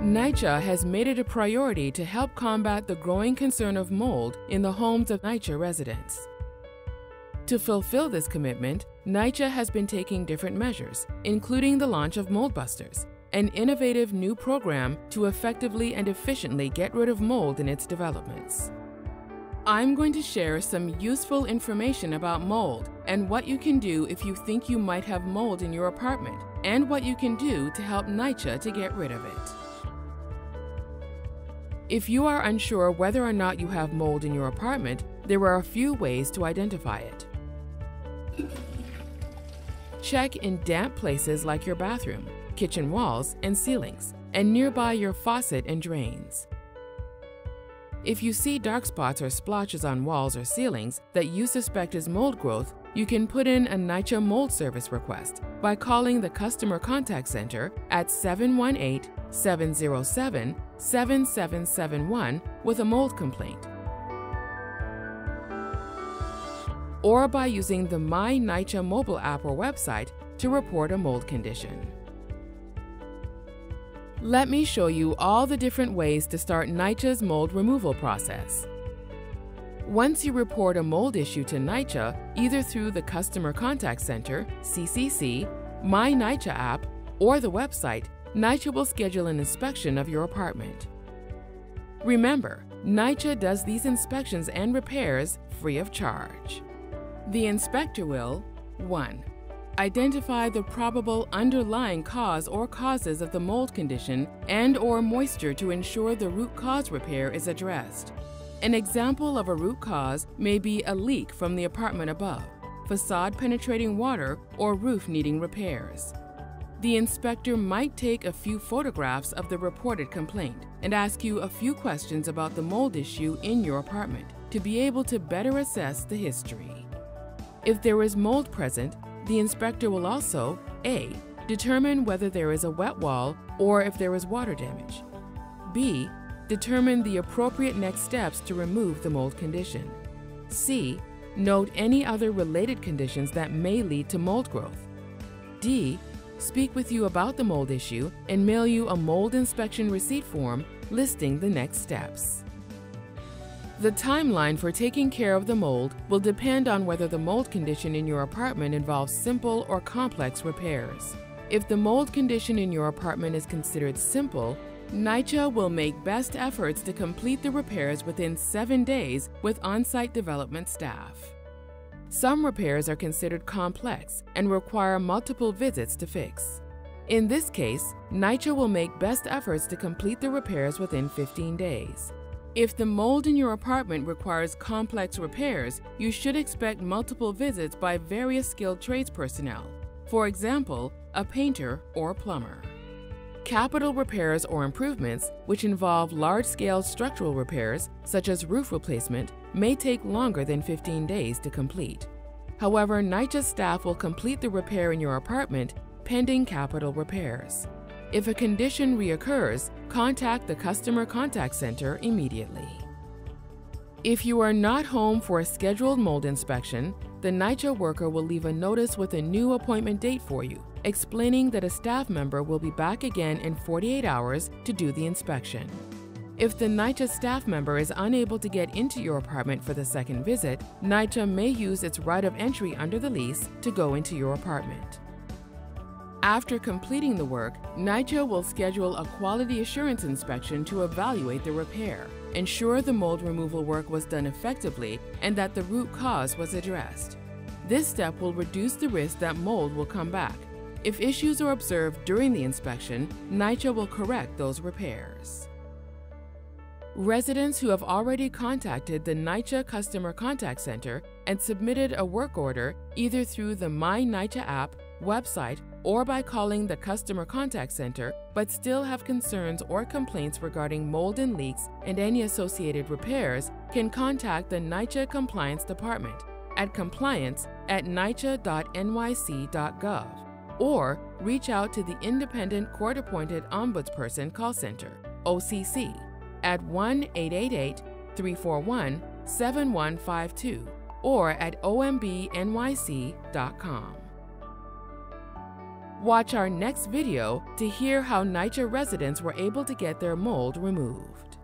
NYCHA has made it a priority to help combat the growing concern of mold in the homes of NYCHA residents. To fulfill this commitment, NYCHA has been taking different measures, including the launch of Mold Busters, an innovative new program to effectively and efficiently get rid of mold in its developments. I'm going to share some useful information about mold and what you can do if you think you might have mold in your apartment, and what you can do to help NYCHA to get rid of it. If you are unsure whether or not you have mold in your apartment, there are a few ways to identify it. Check in damp places like your bathroom, kitchen walls and ceilings, and nearby your faucet and drains. If you see dark spots or splotches on walls or ceilings that you suspect is mold growth, you can put in a NYCHA mold service request by calling the Customer Contact Center at 718-707-7771 with a mold complaint, or by using the My NYCHA mobile app or website to report a mold condition. Let me show you all the different ways to start NYCHA's mold removal process. Once you report a mold issue to NYCHA, either through the Customer Contact Center, CCC, My NYCHA app, or the website, NYCHA will schedule an inspection of your apartment. Remember, NYCHA does these inspections and repairs free of charge. The inspector will 1. Identify the probable underlying cause or causes of the mold condition and/or moisture to ensure the root cause repair is addressed. An example of a root cause may be a leak from the apartment above, facade penetrating water, or roof needing repairs. The inspector might take a few photographs of the reported complaint and ask you a few questions about the mold issue in your apartment to be able to better assess the history. If there is mold present, the inspector will also A. Determine whether there is a wet wall or if there is water damage. B. Determine the appropriate next steps to remove the mold condition. C. Note any other related conditions that may lead to mold growth. D. Speak with you about the mold issue and mail you a mold inspection receipt form listing the next steps. The timeline for taking care of the mold will depend on whether the mold condition in your apartment involves simple or complex repairs. If the mold condition in your apartment is considered simple, NYCHA will make best efforts to complete the repairs within 7 days with on-site development staff. Some repairs are considered complex and require multiple visits to fix. In this case, NYCHA will make best efforts to complete the repairs within 15 days. If the mold in your apartment requires complex repairs, you should expect multiple visits by various skilled trades personnel, for example, a painter or plumber. Capital repairs or improvements, which involve large-scale structural repairs, such as roof replacement, may take longer than 15 days to complete. However, NYCHA staff will complete the repair in your apartment pending capital repairs. If a condition reoccurs, contact the Customer Contact Center immediately. If you are not home for a scheduled mold inspection, the NYCHA worker will leave a notice with a new appointment date for you, explaining that a staff member will be back again in 48 hours to do the inspection. If the NYCHA staff member is unable to get into your apartment for the second visit, NYCHA may use its right of entry under the lease to go into your apartment. After completing the work, NYCHA will schedule a quality assurance inspection to evaluate the repair, ensure the mold removal work was done effectively, and that the root cause was addressed. This step will reduce the risk that mold will come back. If issues are observed during the inspection, NYCHA will correct those repairs. Residents who have already contacted the NYCHA Customer Contact Center and submitted a work order either through the My NYCHA app, website, or by calling the Customer Contact Center but still have concerns or complaints regarding mold and leaks and any associated repairs can contact the NYCHA Compliance Department at compliance@nycha.nyc.gov or reach out to the Independent Court-Appointed Ombudsperson Call Center, OCC, at 1-888-341-7152 or at ombnyc.com. Watch our next video to hear how NYCHA residents were able to get their mold removed.